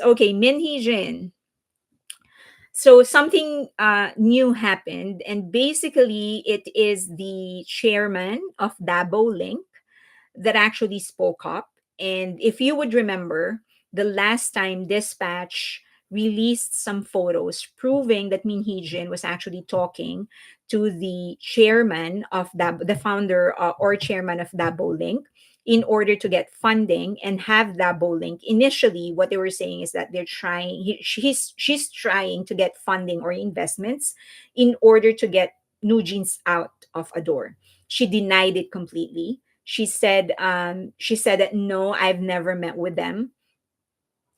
Okay, Min Hee-jin. So something new happened, and basically, it is the chairman of Dabolink that actually spoke up. And if you would remember, the last time Dispatch released some photos proving that Min Hee-jin was actually talking to the chairman of the founder or chairman of Dabolink in order to get funding and have Dabolink. Initially, what they were saying is that they're trying, she's trying to get funding or investments in order to get Nugents out of Adore. She denied it completely. She said that no, I've never met with them.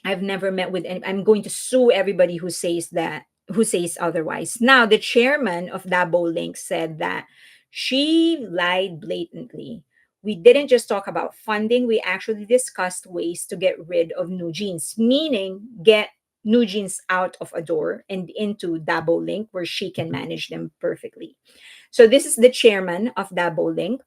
I've never met with any. I'm going to sue everybody who says that, who says otherwise. Now the chairman of Dabolink said that she lied blatantly. We didn't just talk about funding, we actually discussed ways to get rid of Nugents, meaning get Nugents out of Adore and into Dabolink where she can manage them perfectly. So this is the chairman of Dabolink.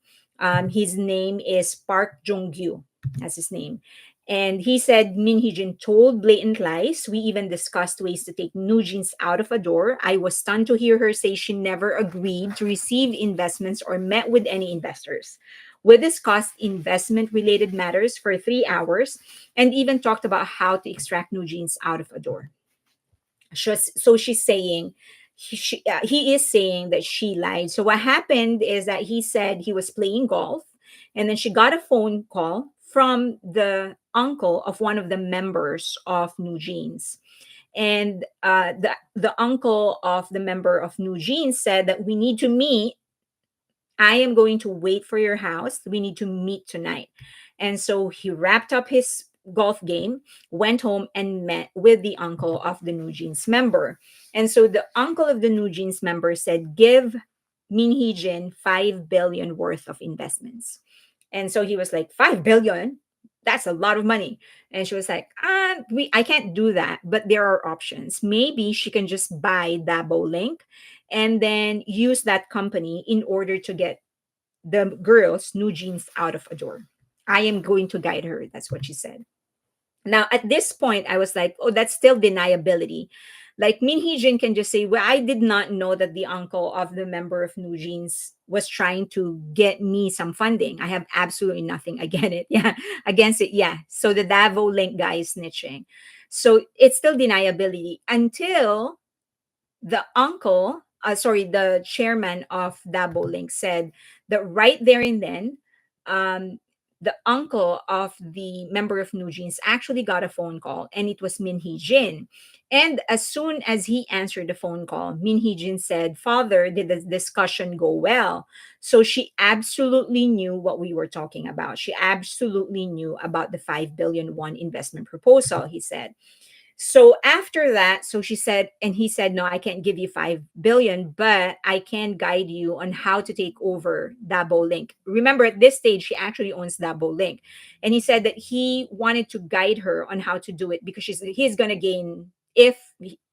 His name is Park Jong-gyu. That's his name. And he said Min Hee-jin told blatant lies. We even discussed ways to take Nugents out of Adore. I was stunned to hear her say she never agreed to receive investments or met with any investors. We discussed investment related matters for 3 hours and even talked about how to extract Nugents out of Adore. So she's saying he is saying that she lied. So what happened is that he said he was playing golf, and then she got a phone call from the uncle of one of the members of New Jeans. And the uncle of the member of New Jeans said that we need to meet. I am going to wait for your house. We need to meet tonight. And so he wrapped up his golf game, went home, and met with the uncle of the New Jeans member. And so the uncle of the New Jeans member said, give Min Hee-jin 5 billion worth of investments. And so he was like, 5 billion? That's a lot of money. And she was like, I can't do that, but there are options. Maybe she can just buy Dabolink and then use that company in order to get the girls new jeans out of Adore. I am going to guide her. That's what she said. Now, at this point, I was like, oh, that's still deniability. Like Min Hee-jin can just say, well, I did not know that the uncle of the member of New Jeans was trying to get me some funding. I have absolutely nothing against it. Yeah, against it. Yeah. So the Davo link guy is snitching. So it's still deniability until the chairman of Dabolink said that right there and then, um, the uncle of the member of New Jeans actually got a phone call, and it was Min Hee Jin. And as soon as he answered the phone call, Min Hee Jin said, "Father, did the discussion go well?" So she absolutely knew what we were talking about. She absolutely knew about the 5 billion investment proposal, he said. So after that, so she said, and he said, no, I can't give you 5 billion, but I can guide you on how to take over Dabolink. Remember, at this stage, she actually owns Dabolink. And he said that he wanted to guide her on how to do it because he's going to gain if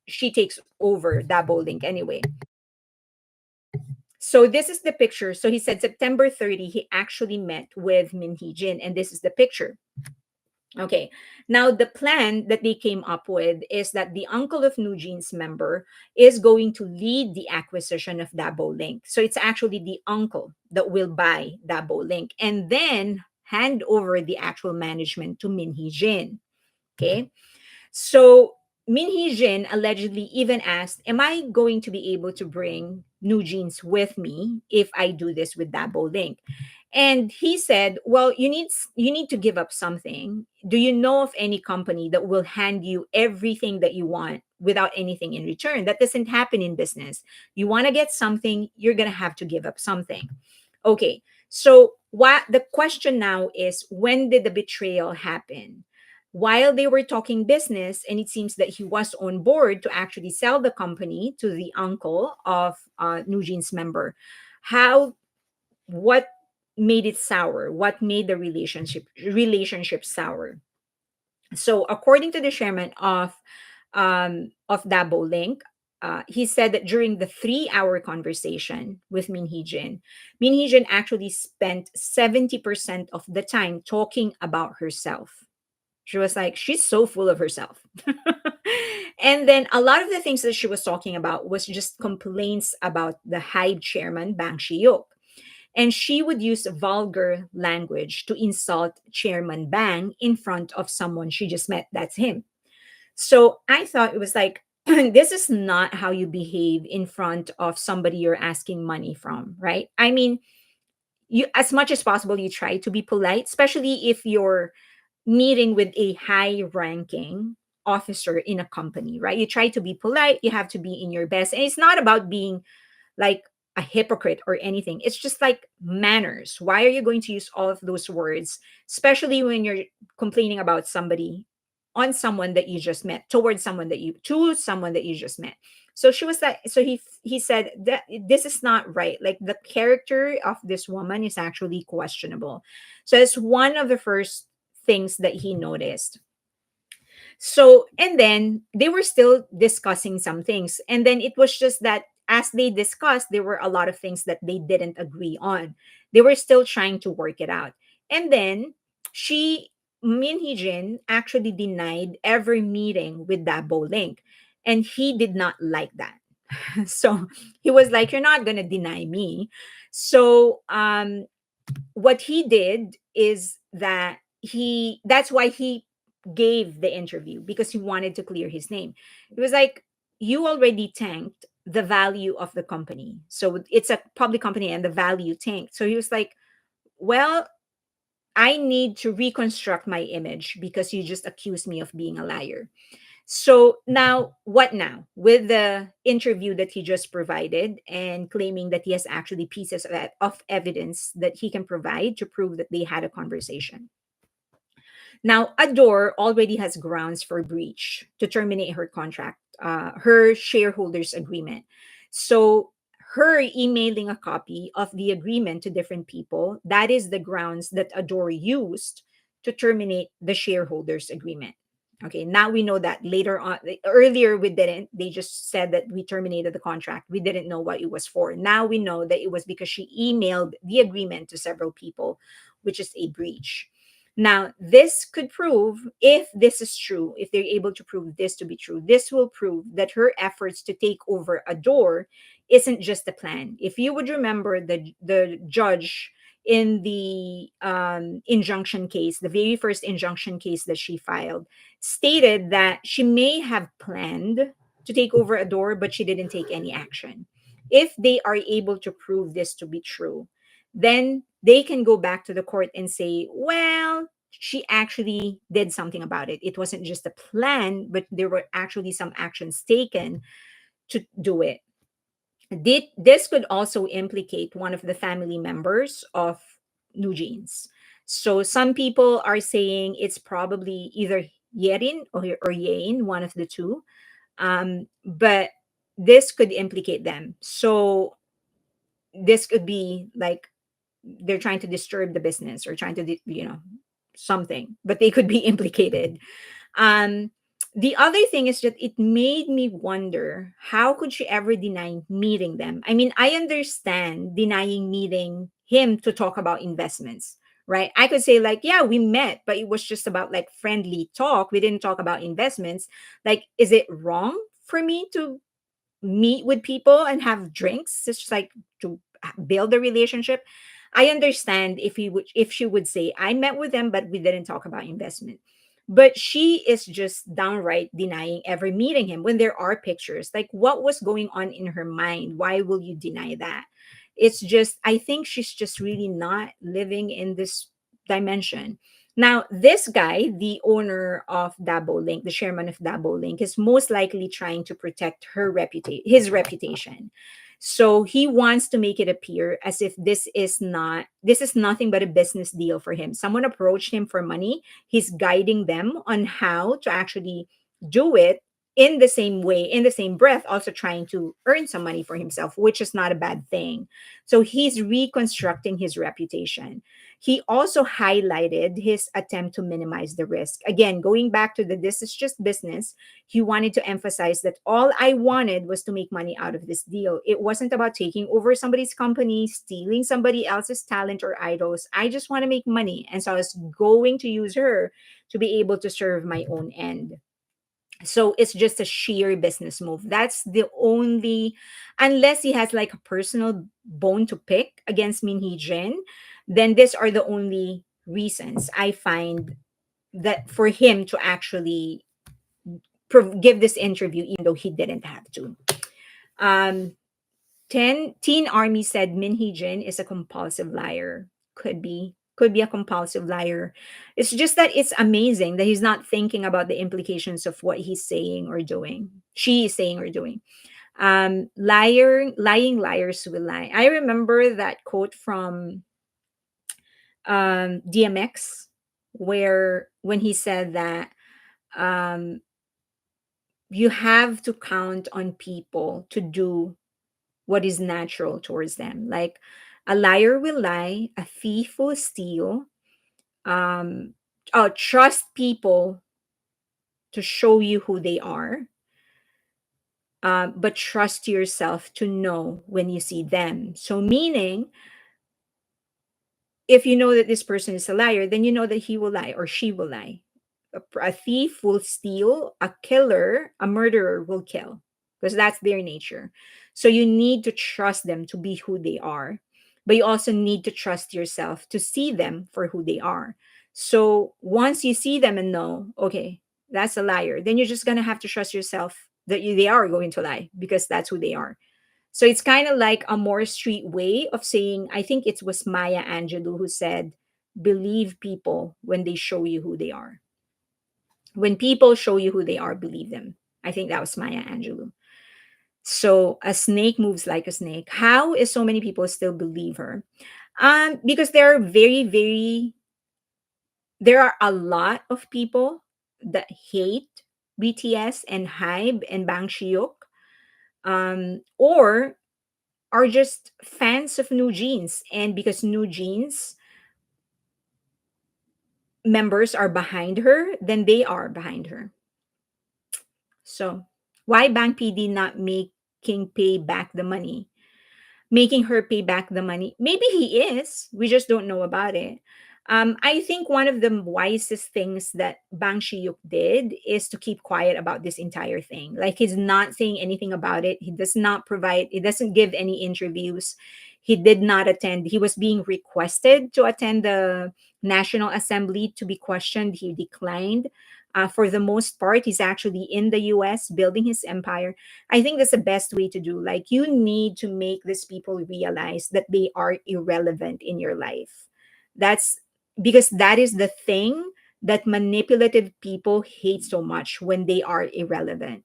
she takes over Dabolink anyway. So this is the picture. So he said September 30, he actually met with Min Hee Jin, and this is the picture. Okay. Now, the plan that they came up with is that the uncle of New Jeans member is going to lead the acquisition of Dabolink. So it's actually the uncle that will buy Dabolink and then hand over the actual management to Min Hee Jin. Okay. So Min Hee Jin allegedly even asked, am I going to be able to bring New Jeans with me if I do this with Dabolink? And he said, well, you need to give up something. Do you know of any company that will hand you everything that you want without anything in return? That doesn't happen in business. You want to get something, you're going to have to give up something. Okay. So what the question now is, when did the betrayal happen? While they were talking business, and it seems that he was on board to actually sell the company to the uncle of Nugent's member. How what made it sour? What made the relationship sour? So according to the chairman of Dabolink, he said that during the 3 hour conversation with Min Hee-jin actually spent 70% of the time talking about herself. She was like, she's so full of herself. And then a lot of the things that she was talking about was just complaints about the Hive chairman, Bang Shiyok. And she would use vulgar language to insult Chairman Bang in front of someone she just met. That's him. So I thought it was like, this is not how you behave in front of somebody you're asking money from, right? I mean, you, as much as possible, you try to be polite, especially if you're meeting with a high ranking officer in a company, right? You try to be polite, you have to be in your best. And it's not about being like a hypocrite or anything. It's just like manners. Why are you going to use all of those words, especially when you're complaining about somebody, on someone that you just met, towards someone that you, to someone that you just met? So she was like, so he said that this is not right. Like the character of this woman is actually questionable. So it's one of the first things that he noticed. So, and then they were still discussing some things. And then it was just that as they discussed, there were a lot of things that they didn't agree on. They were still trying to work it out. And then she, Min Hee-jin, actually denied every meeting with Dabolink. And he did not like that. So he was like, you're not going to deny me. So what he did is that that's why he gave the interview, because he wanted to clear his name. It was like, you already tanked the value of the company, so it's a public company and the value tanked. So he was like, well, I need to reconstruct my image because you just accused me of being a liar. So now, what now? With the interview that he just provided and claiming that he has actually pieces of evidence that he can provide to prove that they had a conversation. Now, Adore already has grounds for breach to terminate her contract, her shareholders agreement. So her emailing a copy of the agreement to different people, that is the grounds that Adore used to terminate the shareholders agreement. Okay, now we know that. Later on, earlier we didn't. They just said that we terminated the contract. We didn't know what it was for. Now we know that it was because she emailed the agreement to several people, which is a breach. Now, this could prove, if this is true, if they're able to prove this to be true, this will prove that her efforts to take over Adore isn't just a plan. If you would remember, the judge in the injunction case, the very first injunction case that she filed, stated that she may have planned to take over Adore, but she didn't take any action. If they are able to prove this to be true, then they can go back to the court and say, well, she actually did something about it. It wasn't just a plan, but there were actually some actions taken to do it. This could also implicate one of the family members of New Jeans. So some people are saying it's probably either Yerin or Yain, one of the two. But this could implicate them. So this could be like they're trying to disturb the business or trying to something, but they could be implicated. um the other thing is that it made me wonder, how could she ever deny meeting them? I mean, I understand denying meeting him to talk about investments, right? I could say like, yeah, we met, but it was just about like friendly talk, we didn't talk about investments. Like, is it wrong for me to meet with people and have drinks? It's just like to build a relationship. I understand if she would say, I met with them, but we didn't talk about investment. But she is just downright denying ever meeting him when there are pictures. Like, what was going on in her mind? Why will you deny that? It's just, I think she's just really not living in this dimension. Now, this guy, the owner of Dabolink, the chairman of Dabolink, is most likely trying to protect his reputation. So he wants to make it appear as if this is nothing but a business deal for him. Someone approached him for money. He's guiding them on how to actually do it in the same way, in the same breath, also trying to earn some money for himself, which is not a bad thing. So he's reconstructing his reputation. He also highlighted his attempt to minimize the risk. Again, going back to the this is just business, he wanted to emphasize that all I wanted was to make money out of this deal. It wasn't about taking over somebody's company, stealing somebody else's talent or idols. I just want to make money. And so I was going to use her to be able to serve my own end. So it's just a sheer business move. That's the only, unless he has like a personal bone to pick against Min Hee Jin, then these are the only reasons I find that for him to actually give this interview, even though he didn't have to. Um, Teen Army said Min Hee Jin is a compulsive liar. Could be a compulsive liar. It's just that it's amazing that he's not thinking about the implications of what he's saying or doing. She is saying or doing. Lying liars will lie. I remember that quote from DMX, where when he said that um, you have to count on people to do what is natural towards them. Like a liar will lie, a thief will steal. Um, trust people to show you who they are, but trust yourself to know when you see them. So, meaning, if you know that this person is a liar, then you know that he will lie or she will lie. A thief will steal, a killer, a murderer will kill because that's their nature. So you need to trust them to be who they are, but you also need to trust yourself to see them for who they are. So once you see them and know, okay, that's a liar, then you're just going to have to trust yourself that they are going to lie because that's who they are. So it's kind of like a more street way of saying, I think it was Maya Angelou who said, believe people when they show you who they are. When people show you who they are, believe them. I think that was Maya Angelou. So a snake moves like a snake. How is so many people still believe her? Because there are a lot of people that hate BTS and Hybe and Bang Shiuk, or are just fans of New Jeans. And because New Jeans members are behind her, then they are behind her. So why Bang PD not making pay back the money? Making her pay back the money. Maybe he is. We just don't know about it. I think one of the wisest things that Bang Shiyuk did is to keep quiet about this entire thing. Like he's not saying anything about it. He does not provide, he doesn't give any interviews. He did not attend. He was being requested to attend the National Assembly to be questioned. He declined. For the most part, he's actually in the US building his empire. I think that's the best way to do. Like you need to make these people realize that they are irrelevant in your life. That's because that is the thing that manipulative people hate so much when they are irrelevant.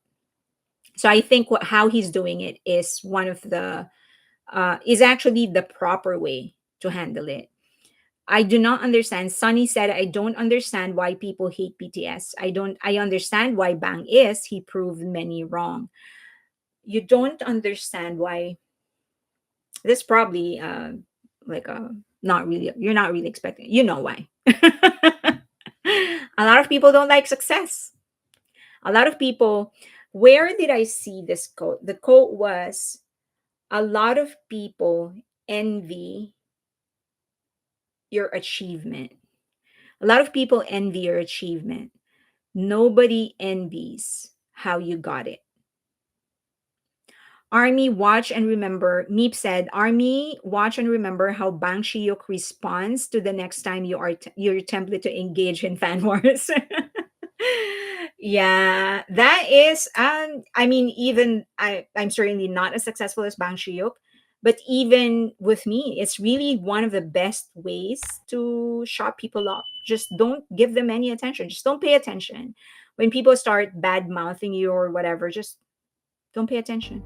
So I think how he's doing it is one of the is actually the proper way to handle it. I do not understand. Sunny said, I don't understand why people hate BTS. I understand why Bang is. He proved many wrong. You don't understand why. This probably like not really, you're not really expecting, you know why. A lot of people don't like success. A lot of people, where did I see this quote? The quote was, a lot of people envy your achievement. A lot of people envy your achievement. Nobody envies how you got it. Army, watch and remember. Meep said, Army, watch and remember how Bang Shiyuk responds to the next time you're tempted to engage in fan wars. Yeah, that is I mean, even I'm certainly not as successful as Bang Shiyuk, but even with me, it's really one of the best ways to shut people up. Just don't give them any attention. Just don't pay attention. When people start bad mouthing you or whatever, just don't pay attention.